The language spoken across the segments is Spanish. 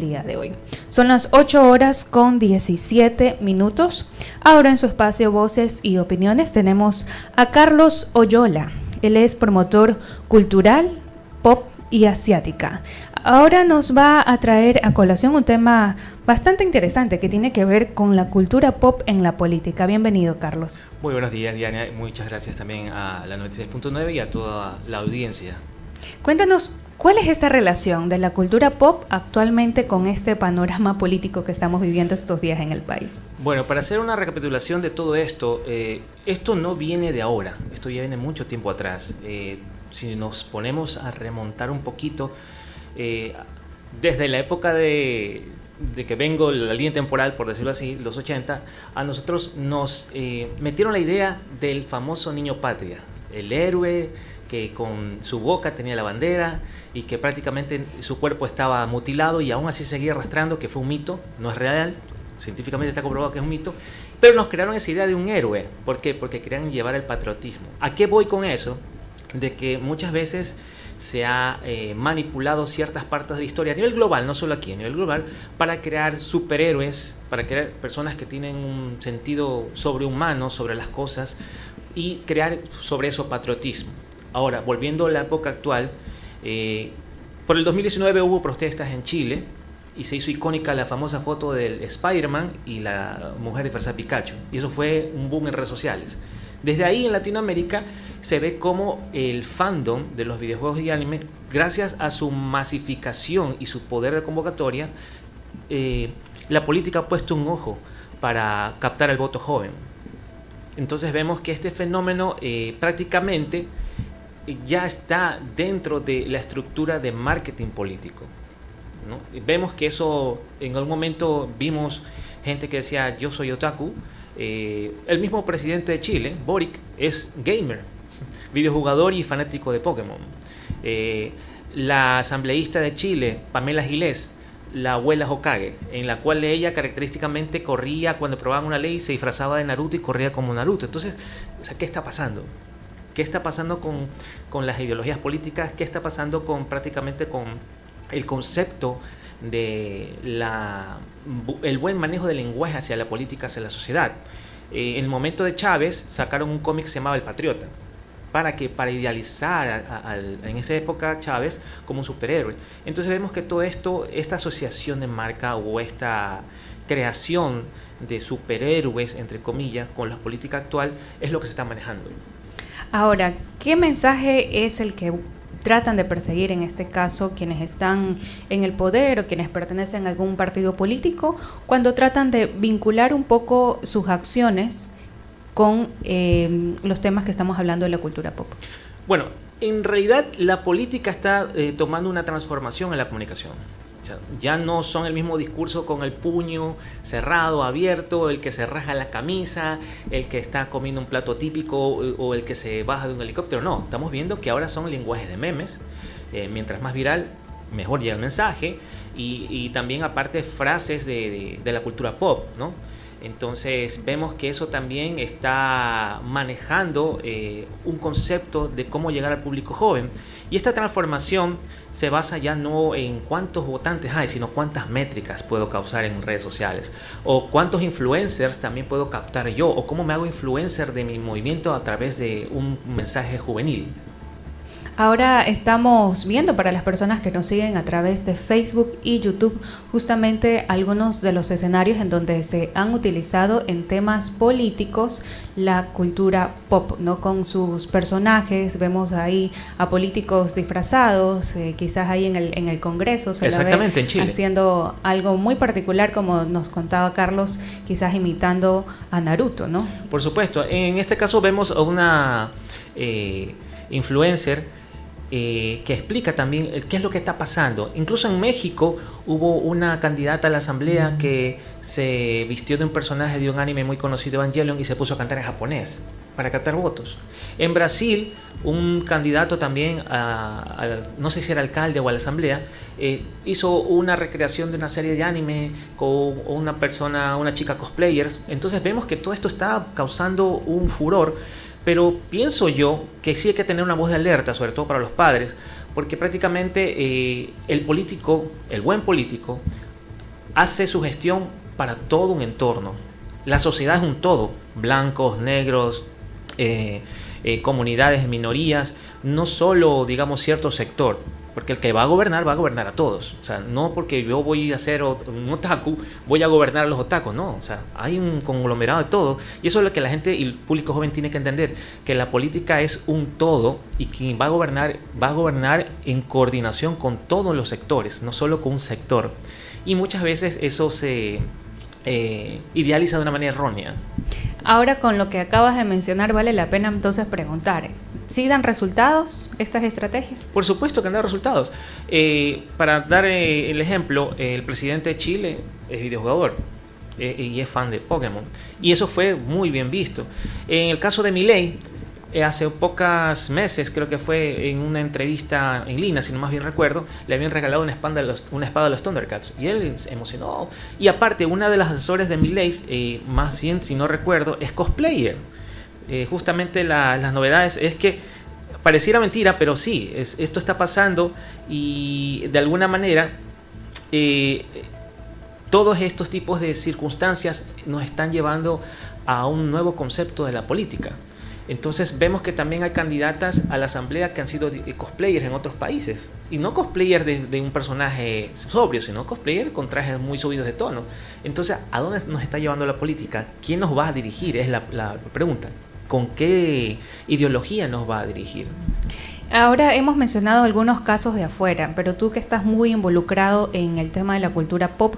día de hoy. Son las 8:17. Ahora en su espacio Voces y Opiniones tenemos a Carlos Oyola. Él es promotor cultural, pop y asiática. Ahora nos va a traer a colación un tema bastante interesante que tiene que ver con la cultura pop en la política. Bienvenido, Carlos. Muy buenos días, Diana. Muchas gracias también a la 96.9 y a toda la audiencia. Cuéntanos, ¿cuál es esta relación de la cultura pop actualmente con este panorama político que estamos viviendo estos días en el país? Bueno, para hacer una recapitulación de todo esto, esto no viene de ahora, esto ya viene mucho tiempo atrás. Si nos ponemos a remontar un poquito, desde la época de que vengo, la línea temporal, por decirlo así, los 80, a nosotros nos metieron la idea del famoso niño patria, el héroe que con su boca tenía la bandera y que prácticamente su cuerpo estaba mutilado y aún así seguía arrastrando, que fue un mito, no es real, científicamente está comprobado que es un mito, pero nos crearon esa idea de un héroe. ¿Por qué? Porque querían llevar el patriotismo. ¿A qué voy con eso? De que muchas veces se ha manipulado ciertas partes de la historia a nivel global, no solo aquí, a nivel global, para crear superhéroes, para crear personas que tienen un sentido sobrehumano sobre las cosas y crear sobre eso patriotismo. Ahora, volviendo a la época actual, por el 2019 hubo protestas en Chile y se hizo icónica la famosa foto del Spider-Man y la mujer disfrazada de Pikachu, y eso fue un boom en redes sociales. Desde ahí en Latinoamérica se ve como el fandom de los videojuegos y anime, gracias a su masificación y su poder de convocatoria, la política ha puesto un ojo para captar el voto joven. Entonces vemos que este fenómeno prácticamente ya está dentro de la estructura de marketing político, ¿no? Vemos que eso, en algún momento vimos gente que decía yo soy otaku. El mismo presidente de Chile, Boric, es gamer, videojugador y fanático de Pokémon. La asambleísta de Chile, Pamela Giles, la abuela Hokage, en la cual ella característicamente corría cuando aprobaban una ley, se disfrazaba de Naruto y corría como Naruto. Entonces, o sea, ¿qué está pasando? ¿Qué está pasando con las ideologías políticas? ¿Qué está pasando prácticamente con el concepto de el buen manejo del lenguaje hacia la política, hacia la sociedad? En el momento de Chávez sacaron un cómic que se llamaba El Patriota, para idealizar en esa época Chávez como un superhéroe. Entonces vemos que todo esto, esta asociación de marca o esta creación de superhéroes, entre comillas, con la política actual, es lo que se está manejando. Ahora, ¿qué mensaje es el que tratan de perseguir en este caso quienes están en el poder o quienes pertenecen a algún partido político cuando tratan de vincular un poco sus acciones con los temas que estamos hablando de la cultura pop? Bueno, en realidad la política está tomando una transformación en la comunicación. O sea, ya no son el mismo discurso con el puño cerrado, abierto, el que se raja la camisa, el que está comiendo un plato típico o el que se baja de un helicóptero. No, estamos viendo que ahora son lenguajes de memes. Mientras más viral, mejor llega el mensaje. Y también aparte frases de la cultura pop, ¿no? Entonces vemos que eso también está manejando un concepto de cómo llegar al público joven. Y esta transformación se basa ya no en cuántos votantes hay, sino cuántas métricas puedo causar en redes sociales. O cuántos influencers también puedo captar yo. O cómo me hago influencer de mi movimiento a través de un mensaje juvenil. Ahora estamos viendo para las personas que nos siguen a través de Facebook y YouTube justamente algunos de los escenarios en donde se han utilizado en temas políticos la cultura pop, ¿no? Con sus personajes, vemos ahí a políticos disfrazados, quizás ahí en el Congreso se la ve en Chile, haciendo algo muy particular, como nos contaba Carlos, quizás imitando a Naruto, ¿no? Por supuesto, en este caso vemos a una influencer que explica también qué es lo que está pasando. Incluso en México hubo una candidata a la asamblea que se vistió de un personaje de un anime muy conocido, Evangelion, y se puso a cantar en japonés para captar votos. En Brasil, un candidato también no sé si era alcalde o a la asamblea, hizo una recreación de una serie de anime con una chica cosplayers. Entonces vemos que todo esto está causando un furor. Pero pienso yo que sí hay que tener una voz de alerta, sobre todo para los padres, porque prácticamente el buen político, hace su gestión para todo un entorno. La sociedad es un todo, blancos, negros, comunidades, minorías, no solo, digamos, cierto sector, porque el que va a gobernar a todos. O sea, no porque yo voy a ser un otaku, voy a gobernar a los otakus, no. O sea, hay un conglomerado de todo, y eso es lo que la gente y el público joven tiene que entender, que la política es un todo, y quien va a gobernar en coordinación con todos los sectores, no solo con un sector. Y muchas veces eso se idealiza de una manera errónea. Ahora, con lo que acabas de mencionar, vale la pena entonces preguntar, ¿sí dan resultados estas estrategias? Por supuesto que han dado resultados. Para dar el ejemplo, el presidente de Chile es videojugador y es fan de Pokémon, y eso fue muy bien visto. En el caso de Milei, hace pocos meses, creo que fue en una entrevista en línea, si no más bien recuerdo, le habían regalado una espada de los Thundercats, y él se emocionó. Y aparte, una de las asesores de Milei, más bien si no recuerdo, es cosplayer. Justamente las novedades es que pareciera mentira, pero sí, esto está pasando, y de alguna manera todos estos tipos de circunstancias nos están llevando a un nuevo concepto de la política. Entonces vemos que también hay candidatas a la asamblea que han sido cosplayers en otros países, y no cosplayers de un personaje sobrio, sino cosplayers con trajes muy subidos de tono. Entonces, ¿a dónde nos está llevando la política? ¿Quién nos va a dirigir? Es la pregunta. ¿Con qué ideología nos va a dirigir? Ahora hemos mencionado algunos casos de afuera, pero tú que estás muy involucrado en el tema de la cultura pop,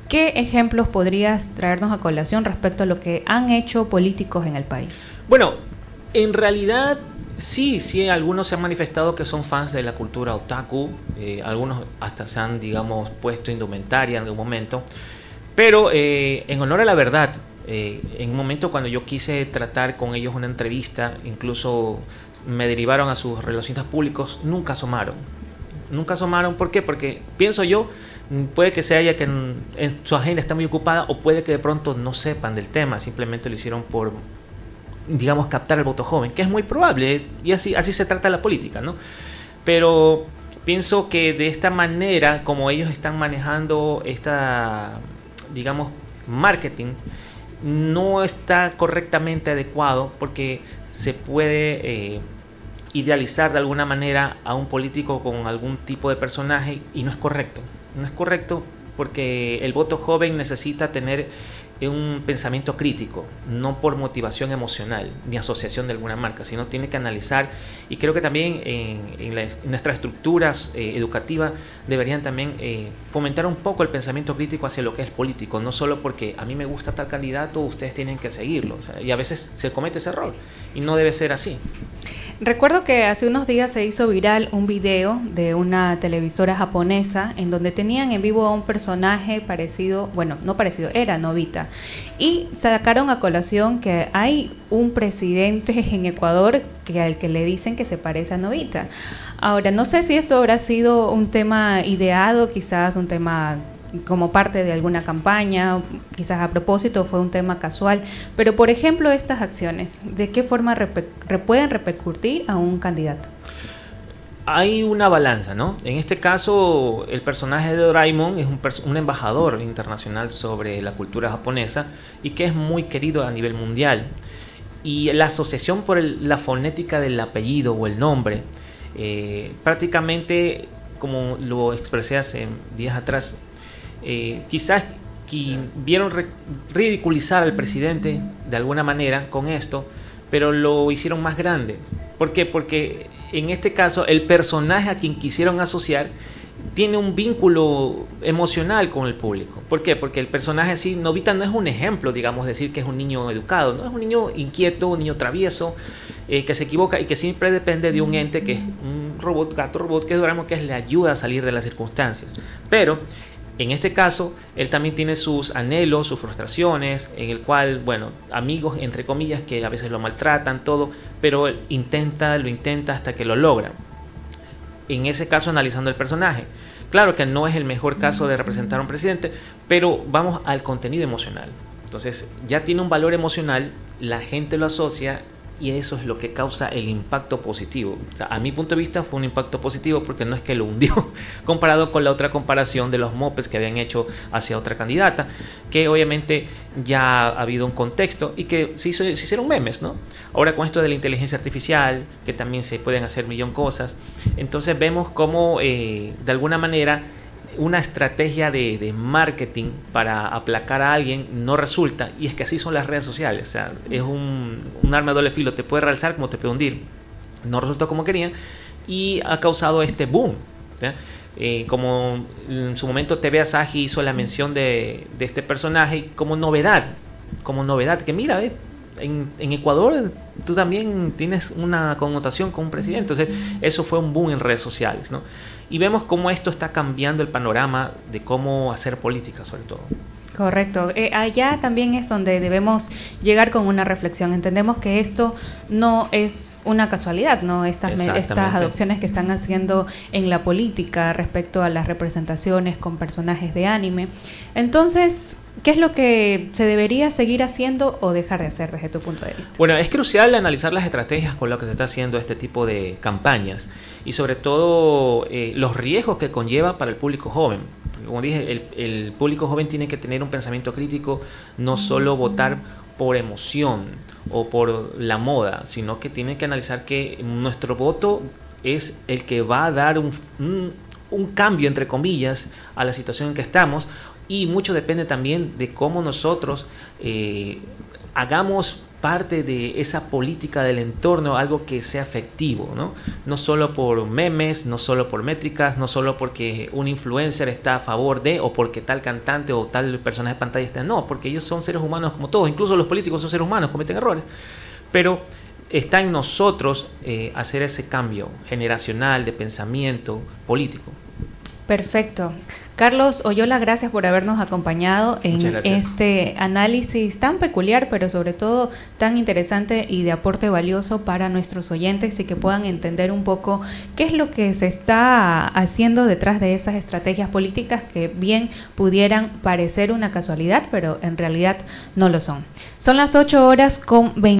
¿qué ejemplos podrías traernos a colación respecto a lo que han hecho políticos en el país? Bueno, en realidad sí, algunos se han manifestado que son fans de la cultura otaku, algunos hasta se han, digamos, puesto indumentaria en algún momento, pero en honor a la verdad, en un momento cuando yo quise tratar con ellos una entrevista, incluso me derivaron a sus relacionistas públicos, nunca asomaron. ¿Por qué? Porque pienso yo, puede que sea ya que en su agenda está muy ocupada, o puede que de pronto no sepan del tema, simplemente lo hicieron por, digamos, captar el voto joven, que es muy probable, y así se trata la política, ¿no? Pero pienso que de esta manera, como ellos están manejando esta, digamos, marketing, no está correctamente adecuado, porque se puede idealizar de alguna manera a un político con algún tipo de personaje, y no es correcto. No es correcto, porque el voto joven necesita tener un pensamiento crítico, no por motivación emocional ni asociación de alguna marca, sino tiene que analizar, y creo que también en nuestras estructuras educativas deberían también fomentar un poco el pensamiento crítico hacia lo que es político, no solo porque a mí me gusta tal candidato, ustedes tienen que seguirlo. O sea, y a veces se comete ese error, y no debe ser así. Recuerdo que hace unos días se hizo viral un video de una televisora japonesa en donde tenían en vivo a un personaje parecido, bueno, no parecido, era Nobita, y sacaron a colación que hay un presidente en Ecuador al que le dicen que se parece a Nobita. Ahora, no sé si esto habrá sido un tema ideado, quizás un tema como parte de alguna campaña, quizás a propósito fue un tema casual, pero por ejemplo estas acciones, ¿de qué forma pueden repercutir a un candidato? Hay una balanza, ¿no? En este caso, el personaje de Doraemon es un embajador internacional sobre la cultura japonesa, y que es muy querido a nivel mundial. Y la asociación por la fonética del apellido o el nombre, prácticamente, como lo expresé hace días atrás, quizás vieron ridiculizar al presidente de alguna manera con esto, pero lo hicieron más grande. ¿Por qué? Porque en este caso el personaje a quien quisieron asociar tiene un vínculo emocional con el público. ¿Por qué? Porque el personaje así, Nobita, no es un ejemplo, digamos, decir que es un niño educado, no es un niño inquieto, un niño travieso, que se equivoca y que siempre depende de un ente que es un gato robot, que es Doraemon, que le ayuda a salir de las circunstancias. Pero en este caso, él también tiene sus anhelos, sus frustraciones, en el cual, bueno, amigos, entre comillas, que a veces lo maltratan, todo, pero él lo intenta hasta que lo logra. En ese caso, analizando el personaje. Claro que no es el mejor caso de representar a un presidente, pero vamos al contenido emocional. Entonces, ya tiene un valor emocional, la gente lo asocia, y eso es lo que causa el impacto positivo. O sea, a mi punto de vista fue un impacto positivo porque no es que lo hundió comparado con la otra comparación de los mopeds que habían hecho hacia otra candidata, que obviamente ya ha habido un contexto y que se hicieron memes, ¿no? Ahora con esto de la inteligencia artificial, que también se pueden hacer millón cosas, entonces vemos cómo de alguna manera una estrategia de marketing para aplacar a alguien no resulta, y es que así son las redes sociales. O sea, es un arma de doble filo, te puede realzar como te puede hundir. No resultó como querían y ha causado este boom, ¿ya? Como en su momento TV Asahi hizo la mención de este personaje como novedad, que mira, en Ecuador tú también tienes una connotación con un presidente. Entonces eso fue un boom en redes sociales, ¿no? Y vemos cómo esto está cambiando el panorama de cómo hacer política, sobre todo. Correcto. Allá también es donde debemos llegar con una reflexión. Entendemos que esto no es una casualidad, ¿no? Estas adopciones que están haciendo en la política respecto a las representaciones con personajes de anime. Entonces, ¿qué es lo que se debería seguir haciendo o dejar de hacer desde tu punto de vista? Bueno, es crucial analizar las estrategias con lo que se está haciendo este tipo de campañas y sobre todo los riesgos que conlleva para el público joven. Como dije, el público joven tiene que tener un pensamiento crítico, no solo votar por emoción o por la moda, sino que tiene que analizar que nuestro voto es el que va a dar un cambio, entre comillas, a la situación en que estamos, y mucho depende también de cómo nosotros hagamos parte de esa política del entorno, algo que sea efectivo, ¿no? No solo por memes, no solo por métricas, no solo porque un influencer está a favor de, o porque tal cantante o tal personaje de pantalla está, no, porque ellos son seres humanos como todos, incluso los políticos son seres humanos, cometen errores, pero está en nosotros hacer ese cambio generacional de pensamiento político. Perfecto. Carlos Oyola, gracias por habernos acompañado en este análisis tan peculiar, pero sobre todo tan interesante y de aporte valioso para nuestros oyentes y que puedan entender un poco qué es lo que se está haciendo detrás de esas estrategias políticas que bien pudieran parecer una casualidad, pero en realidad no lo son. Son las 8:20.